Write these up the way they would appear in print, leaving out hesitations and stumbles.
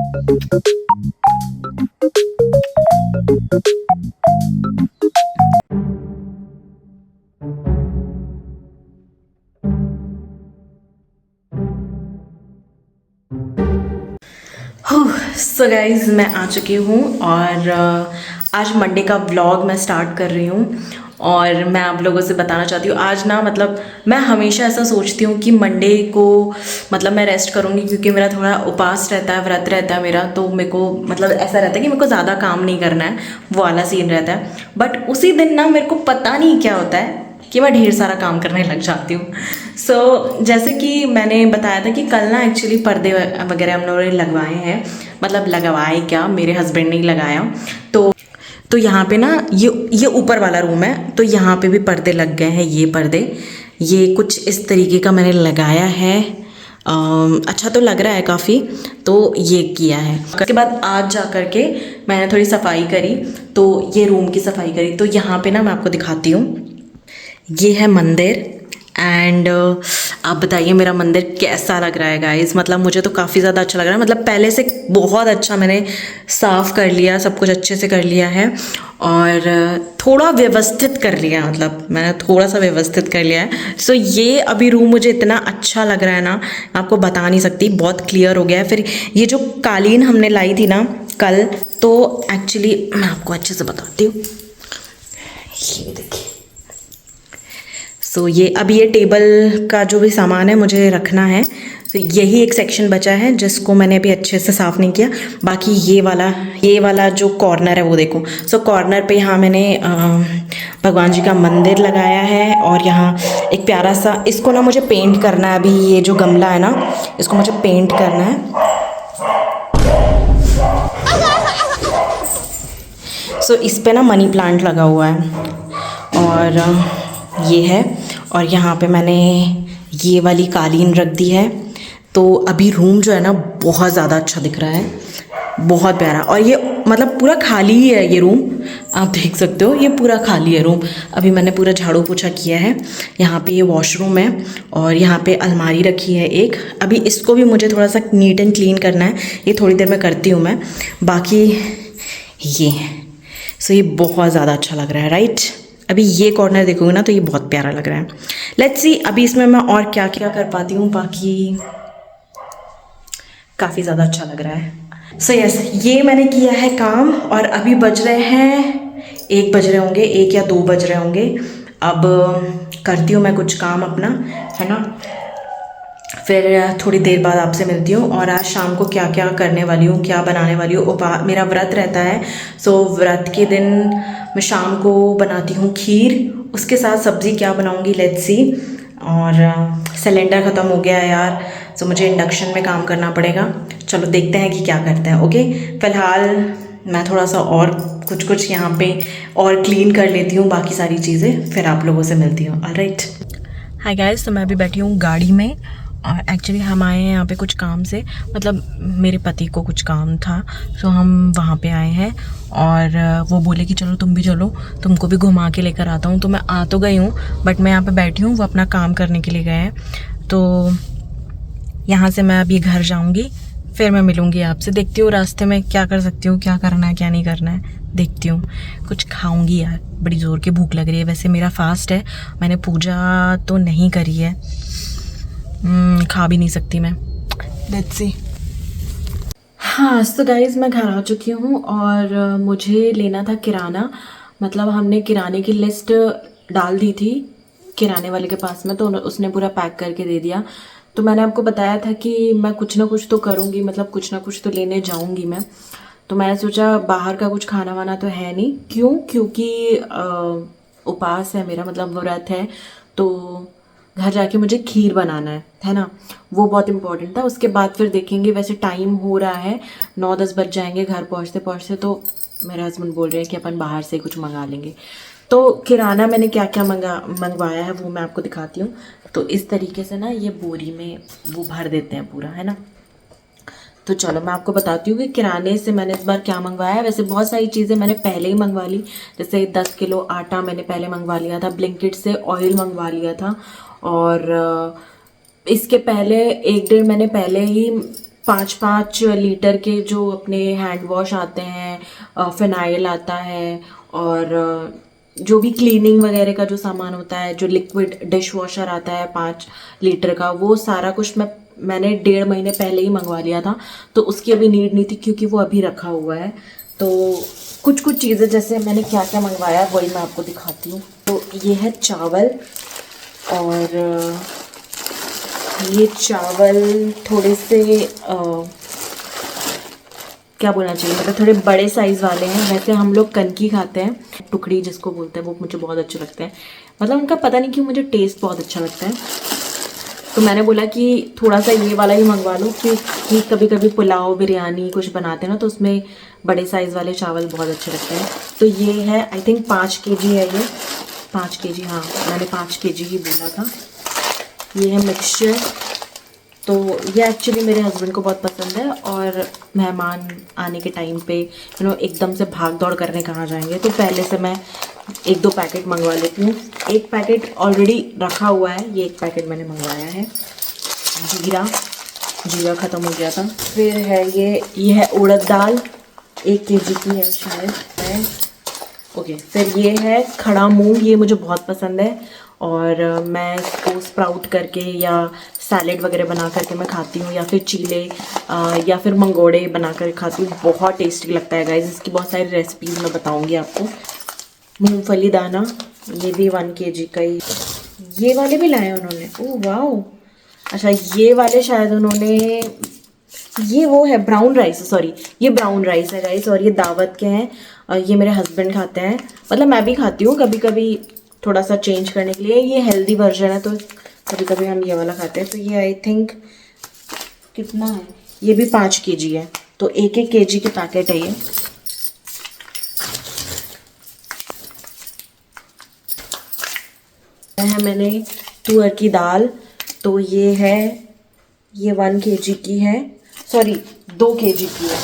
So guys मैं आ चुकी हूँ और आज मंडे का व्लॉग मैं स्टार्ट कर रही हूँ। और मैं आप लोगों से बताना चाहती हूँ आज ना, मतलब मैं हमेशा ऐसा सोचती हूँ कि मंडे को मतलब मैं रेस्ट करूँगी, क्योंकि मेरा थोड़ा उपवास रहता है, व्रत रहता है मेरा, तो मेरे को मतलब ऐसा रहता है कि मेरे को ज़्यादा काम नहीं करना है, वो वाला सीन रहता है। बट उसी दिन ना मेरे को पता नहीं क्या होता है कि मैं ढेर सारा काम करने लग जाती हूँ। जैसे कि मैंने बताया था कि कल ना एक्चुअली पर्दे वगैरह हम लोगों ने लगवाए हैं, मतलब लगवाए क्या, मेरे हस्बैंड ने ही लगाया। तो यहाँ पे ना ये ऊपर वाला रूम है, तो यहाँ पे भी पर्दे लग गए हैं। ये पर्दे ये कुछ इस तरीके का मैंने लगाया है। अच्छा तो लग रहा है काफ़ी, तो ये किया है। उसके बाद आज जा कर के मैंने थोड़ी सफाई करी, तो ये रूम की सफाई करी। तो यहाँ पे ना मैं आपको दिखाती हूँ, ये है मंदिर। एंड आप बताइए मेरा मंदिर कैसा लग रहा है गाइस। मतलब मुझे तो काफ़ी ज़्यादा अच्छा लग रहा है, मतलब पहले से बहुत अच्छा मैंने साफ़ कर लिया, सब कुछ अच्छे से कर लिया है और थोड़ा व्यवस्थित कर लिया, मतलब मैंने थोड़ा सा व्यवस्थित कर लिया है। सो ये अभी रूम मुझे इतना अच्छा लग रहा है ना, आपको बता नहीं सकती, बहुत क्लियर हो गया है। फिर ये जो कालीन हमने लाई थी ना कल, तो एक्चुअली मैं आपको अच्छे से बताती हूँ, ये देखिए। ये अब ये टेबल का जो भी सामान है मुझे रखना है, तो यही एक सेक्शन बचा है जिसको मैंने अभी अच्छे से साफ़ नहीं किया। बाकी ये वाला जो कॉर्नर है वो देखो। कॉर्नर पे यहाँ मैंने भगवान जी का मंदिर लगाया है और यहाँ एक प्यारा सा, इसको ना मुझे पेंट करना है अभी। ये जो गमला है ना, इसको मुझे पेंट करना है। इस पे ना मनी प्लांट लगा हुआ है और ये है। और यहाँ पे मैंने ये वाली कालीन रख दी है। तो अभी रूम जो है ना बहुत ज़्यादा अच्छा दिख रहा है, बहुत प्यारा। और ये मतलब पूरा खाली ही है ये रूम, आप देख सकते हो ये पूरा खाली है रूम। अभी मैंने पूरा झाड़ू पोछा किया है। यहाँ पे ये वॉशरूम है और यहाँ पे अलमारी रखी है एक। अभी इसको भी मुझे थोड़ा सा नीट एंड क्लीन करना है, ये थोड़ी देर में करती हूँ मैं। बाकी ये ये बहुत ज़्यादा अच्छा लग रहा है, राइट। अभी ये कॉर्नर देखोगे ना तो ये बहुत प्यारा लग रहा है। लेट्स सी अभी इसमें मैं और क्या क्या कर पाती हूँ। बाकी काफ़ी ज़्यादा अच्छा लग रहा है। यस, ये मैंने किया है काम और अभी बज रहे हैं 1 बज रहे होंगे, 1 या 2 बज रहे होंगे। अब करती हूँ मैं कुछ काम अपना, है ना। फिर थोड़ी देर बाद आपसे मिलती हूँ। और आज शाम को क्या क्या करने वाली हूँ, क्या बनाने वाली हूँ। मेरा व्रत रहता है, व्रत के दिन मैं शाम को बनाती हूँ खीर, उसके साथ सब्ज़ी क्या बनाऊँगी, लेट्स सी। और सिलेंडर ख़त्म हो गया है यार, मुझे इंडक्शन में काम करना पड़ेगा। चलो देखते हैं कि क्या करते हैं। ओके, फ़िलहाल मैं थोड़ा सा और कुछ यहाँ पे और क्लीन कर लेती हूँ बाकी सारी चीज़ें, फिर आप लोगों से मिलती हूँ। ऑलराइट। हाय गाइस, तो मैं अभी बैठी हूँ गाड़ी में और एक्चुअली हम आए हैं यहाँ पे कुछ काम से, मतलब मेरे पति को कुछ काम था, हम वहाँ पे आए हैं। और वो बोले कि चलो तुम भी चलो, तुमको भी घुमा के लेकर आता हूँ। तो मैं आ तो गई हूँ, बट मैं यहाँ पे बैठी हूँ, वो अपना काम करने के लिए गए हैं। तो यहाँ से मैं अभी घर जाऊँगी, फिर मैं मिलूँगी आपसे। देखती हूँ रास्ते में क्या कर सकती हूँ, क्या करना है क्या नहीं करना है, देखती हूँ। कुछ खाऊंगी यार, बड़ी ज़ोर की भूख लग रही है। वैसे मेरा फास्ट है, मैंने पूजा तो नहीं करी है, खा भी नहीं सकती मैं। Let's see. हाँ, तो गाइज़ मैं घर आ चुकी हूँ और मुझे लेना था किराना। मतलब हमने किराने की लिस्ट डाल दी थी किराने वाले के पास में, तो उसने पूरा पैक करके दे दिया। तो मैंने आपको बताया था कि मैं कुछ ना कुछ तो करूँगी, मतलब कुछ ना कुछ तो लेने जाऊँगी मैं। तो मैंने सोचा बाहर का कुछ खाना वाना तो है नहीं, क्योंकि उपवास है मेरा, मतलब व्रत है। तो घर जाके मुझे खीर बनाना है ना, वो बहुत इम्पोर्टेंट था। उसके बाद फिर देखेंगे, वैसे टाइम हो रहा है, 9-10 बज जाएंगे घर पहुंचते पहुंचते। तो मेरे हस्बैंड बोल रहे हैं कि अपन बाहर से कुछ मंगा लेंगे। तो किराना मैंने क्या क्या मंगवाया है वो मैं आपको दिखाती हूँ। तो इस तरीके से ना ये बोरी में वो भर देते हैं पूरा, है ना। तो चलो मैं आपको बताती हूँ कि किराने से मैंने इस बार क्या मंगवाया है। वैसे बहुत सारी चीज़ें मैंने पहले ही मंगवा ली, जैसे 10 किलो आटा मैंने पहले मंगवा लिया था, ब्लिंकिट से ऑयल मंगवा लिया था। और इसके पहले 1 डेढ़ महीने पहले ही 5-5 लीटर के जो अपने हैंड वॉश आते हैं, फिनाइल आता है, और जो भी क्लीनिंग वगैरह का जो सामान होता है, जो लिक्विड डिश वॉशर आता है 5 लीटर का, वो सारा कुछ मैंने 1.5 महीने पहले ही मंगवा लिया था। तो उसकी अभी नीड नहीं थी क्योंकि वो अभी रखा हुआ है। तो कुछ कुछ चीज़ें जैसे मैंने क्या क्या मंगवाया वही मैं आपको दिखाती हूँ। तो ये है चावल, और ये चावल थोड़े से क्या बोलना चाहिए, मतलब थोड़े बड़े साइज़ वाले हैं। वैसे हम लोग कनकी खाते हैं, टुकड़ी जिसको बोलते हैं, वो मुझे बहुत अच्छे लगते हैं। मतलब उनका पता नहीं क्यों मुझे टेस्ट बहुत अच्छा लगता है। तो मैंने बोला कि थोड़ा सा ये वाला ही मंगवा लो, क्योंकि कभी कभी पुलाव बिरयानी कुछ बनाते हैं ना, तो उसमें बड़े साइज़ वाले चावल बहुत अच्छे लगते हैं। तो ये है, आई थिंक 5 केजी है ये, 5 केजी, हाँ मैंने 5 केजी ही बोला था। ये है मिक्सचर। तो ये एक्चुअली मेरे हस्बैंड को बहुत पसंद है, और मेहमान आने के टाइम पे एकदम से भाग दौड़ करने कहाँ जाएंगे, तो पहले से मैं 1-2 पैकेट मंगवा लेती हूँ। एक पैकेट ऑलरेडी रखा हुआ है, ये एक पैकेट मैंने मंगवाया है। जीरा ख़त्म हो गया था। फिर है ये है उड़द दाल, 1 केजी की है शायद है। ओके, फिर ये है खड़ा मूंग, ये मुझे बहुत पसंद है, और मैं इसको स्प्राउट करके या सैलेड वगैरह बना करके मैं खाती हूँ, या फिर चीले या फिर मंगोड़े बना कर खाती हूँ। बहुत टेस्टी लगता है गाइस। इसकी बहुत सारी रेसिपीज़ मैं बताऊँगी आपको। मूंगफली दाना, ये भी 1 केजी का ही। ये वाले भी लाए उन्होंने, ओह वाओ। अच्छा, ये वाले शायद उन्होंने, ये वो है ब्राउन राइस, सॉरी ये ब्राउन राइस है गाइस, और ये दावत के हैं, और ये मेरे हस्बैंड खाते हैं। मतलब मैं भी खाती हूँ कभी कभी, थोड़ा सा चेंज करने के लिए। ये हेल्दी वर्जन है, तो कभी कभी हम ये वाला खाते हैं। तो ये आई थिंक कितना है, ये भी 5 केजी है, तो 1-1 केजी के पैकेट है ये। है मैंने तुअर की दाल, तो ये है, ये 1 केजी की है, सॉरी 2 केजी की है।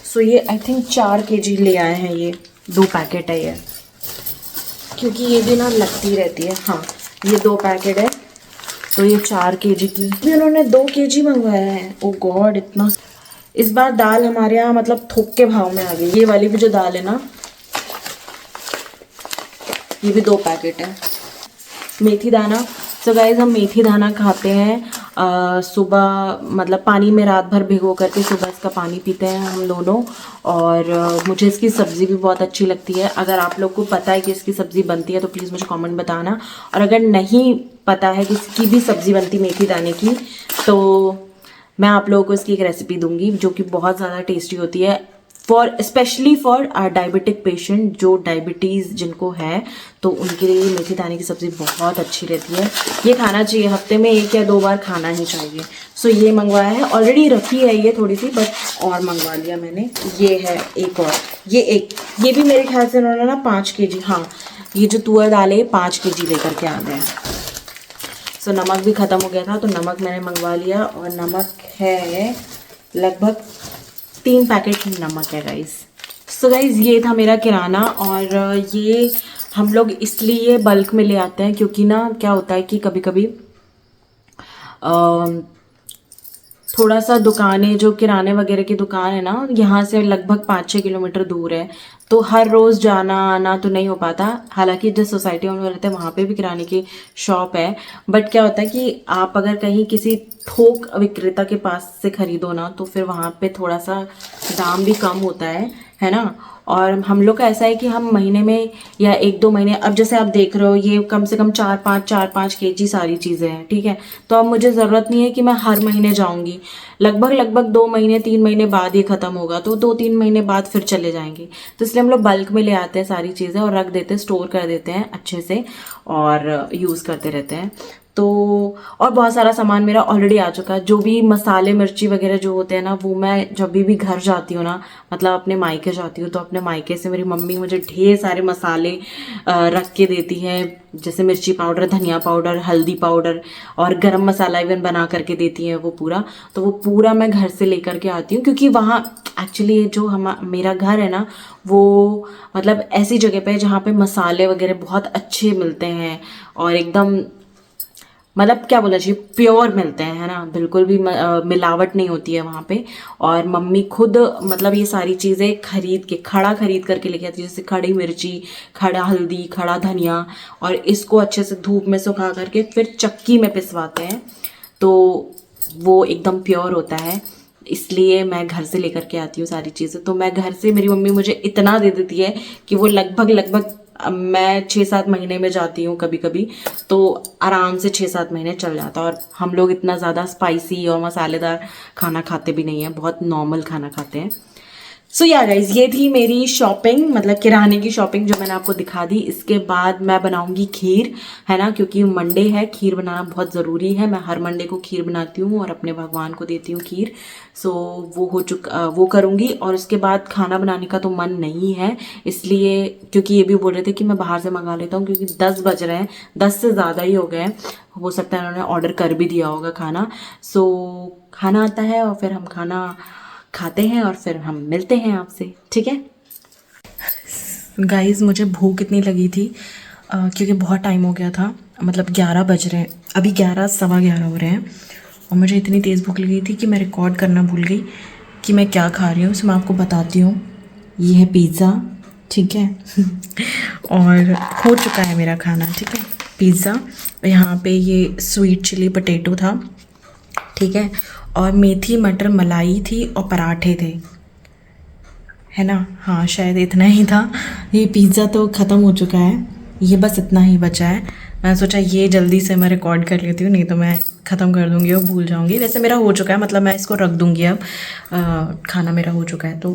सो ये आई थिंक 4 केजी ले आए हैं, ये 2 पैकेट है ये, क्योंकि ये भी ना लगती रहती है। हाँ, ये 2 पैकेट है, तो ये 4 केजी की भी उन्होंने 2 केजी मंगवाया है। ओ गॉड, इतना। इस बार दाल हमारे यहाँ मतलब थोक के भाव में आ गई। ये वाली भी जो दाल है ना, ये भी 2 पैकेट है। मेथी दाना, तो गाइस हम मेथी दाना खाते हैं सुबह, मतलब पानी में रात भर भिगो करके सुबह इसका पानी पीते हैं हम दोनों। और मुझे इसकी सब्ज़ी भी बहुत अच्छी लगती है। अगर आप लोग को पता है कि इसकी सब्ज़ी बनती है तो प्लीज़ मुझे कमेंट बताना, और अगर नहीं पता है कि इसकी भी सब्ज़ी बनती मेथी दाने की, तो मैं आप लोगों को इसकी एक रेसिपी दूंगी जो कि बहुत ज़्यादा टेस्टी होती है, स्पेशली फॉर डायबिटिक पेशेंट, जो डायबिटीज़ जिनको है, तो उनके लिए मेथी दाने की सब्ज़ी बहुत अच्छी रहती है। ये खाना चाहिए, हफ्ते में 1 या 2 बार खाना ही चाहिए। सो ये मंगवाया है, ऑलरेडी रखी है ये थोड़ी सी, बट और मंगवा लिया मैंने। ये है एक और, ये भी मेरे ख्याल से उन्होंने ना 5 केजी, हाँ ये जो तुअर दाल है 5 केजी लेकर के आ गए। सो नमक भी ख़त्म हो गया था, तो नमक मैंने मंगवा लिया, और नमक है लगभग 3 पैकेट नमक है गाइस। सो गाइस, ये था मेरा किराना, और ये हम लोग इसलिए बल्क में ले आते हैं क्योंकि ना क्या होता है कि कभी कभी थोड़ा सा दुकानें, जो किराने वगैरह की दुकान है ना, यहाँ से लगभग 5-6 किलोमीटर दूर है, तो हर रोज़ जाना आना तो नहीं हो पाता। हालांकि जिस सोसाइटी में हम रहते हैं वहाँ पे भी किराने की शॉप है, बट क्या होता है कि आप अगर कहीं किसी थोक विक्रेता के पास से ख़रीदो ना, तो फिर वहाँ पे थोड़ा सा दाम भी कम होता है ना। और हम लोग का ऐसा है कि हम महीने में या 1-2 महीने, अब जैसे आप देख रहे हो ये कम से कम 4-5 केजी सारी चीज़ें हैं, ठीक है। तो अब मुझे ज़रूरत नहीं है कि मैं हर महीने जाऊंगी, लगभग 2 महीने 3 महीने बाद ये ख़त्म होगा, तो 2-3 महीने बाद फिर चले जाएंगे। तो इसलिए हम लोग बल्क में ले आते हैं सारी चीज़ें, और रख देते हैं, स्टोर कर देते हैं अच्छे से, और यूज़ करते रहते हैं। तो और बहुत सारा सामान मेरा ऑलरेडी आ चुका है। जो भी मसाले मिर्ची वगैरह जो होते हैं ना, वो मैं जब भी घर जाती हूँ ना, मतलब अपने मायके जाती हूँ, तो अपने मायके से मेरी मम्मी मुझे ढेर सारे मसाले रख के देती हैं, जैसे मिर्ची पाउडर, धनिया पाउडर, हल्दी पाउडर, और गरम मसाला इवन बना करके देती हैं वो पूरा। तो वो पूरा मैं घर से लेकर के आती हूँ, क्योंकि वहाँ एक्चुअली जो मेरा घर है ना, वो मतलब ऐसी जगह पे है जहाँ पे मसाले वगैरह बहुत अच्छे मिलते हैं, और एकदम मतलब क्या बोला चाहिए, प्योर मिलते हैं, है ना, बिल्कुल भी मिलावट नहीं होती है वहाँ पे। और मम्मी खुद मतलब ये सारी चीज़ें खरीद के, खड़ा खरीद करके लेके आती है, जैसे खड़ी मिर्ची, खड़ा हल्दी, खड़ा धनिया, और इसको अच्छे से धूप में सुखा करके फिर चक्की में पिसवाते हैं, तो वो एकदम प्योर होता है। इसलिए मैं घर से लेकर के आती हूँ सारी चीज़ें। तो मैं घर से, मेरी मम्मी मुझे इतना दे देती है कि वो लगभग लगभग मैं 6-7 महीने में जाती हूँ कभी कभी, तो आराम से 6-7 महीने चल जाता है। और हम लोग इतना ज़्यादा स्पाइसी और मसालेदार खाना खाते भी नहीं हैं, बहुत नॉर्मल खाना खाते हैं। सो या गाइज, ये थी मेरी शॉपिंग, मतलब किराने की शॉपिंग जो मैंने आपको दिखा दी। इसके बाद मैं बनाऊंगी खीर, है ना, क्योंकि मंडे है, खीर बनाना बहुत ज़रूरी है। मैं हर मंडे को खीर बनाती हूँ और अपने भगवान को देती हूँ खीर। सो वो करूँगी। और उसके बाद खाना बनाने का तो मन नहीं है, इसलिए, क्योंकि ये भी बोल रहे थे कि मैं बाहर से मंगा लेता हूँ, क्योंकि 10 बज रहे हैं, 10 से ज़्यादा ही हो गए हैं। हो सकता है उन्होंने ऑर्डर कर भी दिया होगा खाना। सो खाना आता है और फिर हम खाना खाते हैं और फिर हम मिलते हैं आपसे, ठीक है गाइज़। मुझे भूख इतनी लगी थी क्योंकि बहुत टाइम हो गया था, मतलब 11 बज रहे हैं, अभी 11 सवा 11 हो रहे हैं, और मुझे इतनी तेज़ भूख लगी थी कि मैं रिकॉर्ड करना भूल गई कि मैं क्या खा रही हूँ। सो मैं आपको बताती हूँ, ये है पिज़्ज़ा, ठीक है और हो चुका है मेरा खाना, ठीक है। पिज़्ज़ा, यहाँ पे ये स्वीट चिली पोटैटो था, ठीक है, और मेथी मटर मलाई थी और पराठे थे, है ना। हाँ, शायद इतना ही था। ये पिज़्ज़ा तो ख़त्म हो चुका है, ये बस इतना ही बचा है। मैं सोचा ये जल्दी से मैं रिकॉर्ड कर लेती हूँ, नहीं तो मैं ख़त्म कर दूँगी और भूल जाऊँगी। वैसे मेरा हो चुका है, मतलब मैं इसको रख दूँगी अब, खाना मेरा हो चुका है। तो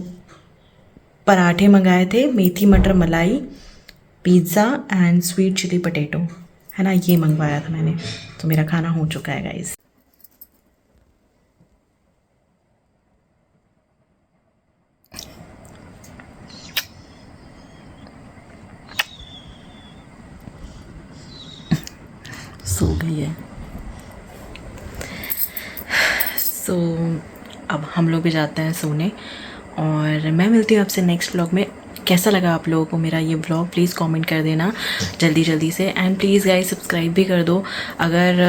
पराठे मंगाए थे, methi matar malai, pizza and sweet chilli potato, है ना, ये मंगवाया था मैंने। तो मेरा खाना हो चुका है गाइस। सो गई है। सो अब हम लोग भी जाते हैं सोने, और मैं मिलती हूँ आपसे नेक्स्ट व्लॉग में। कैसा लगा आप लोगों को मेरा ये व्लॉग, प्लीज़ कमेंट कर देना जल्दी जल्दी से। एंड प्लीज़ गाइस सब्सक्राइब भी कर दो। अगर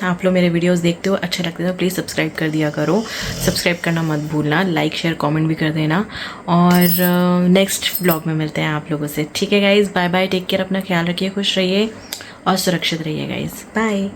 आप लोग मेरे वीडियोस देखते हो, अच्छे लगते हो, प्लीज़ सब्सक्राइब कर दिया करो। सब्सक्राइब करना मत भूलना, लाइक शेयर कमेंट भी कर देना। और नेक्स्ट व्लॉग में मिलते हैं आप लोगों से, ठीक है guys. Bye bye, take care, अपना ख्याल रखिए, खुश रहिए और सुरक्षित रहिए गाइज़, बाय।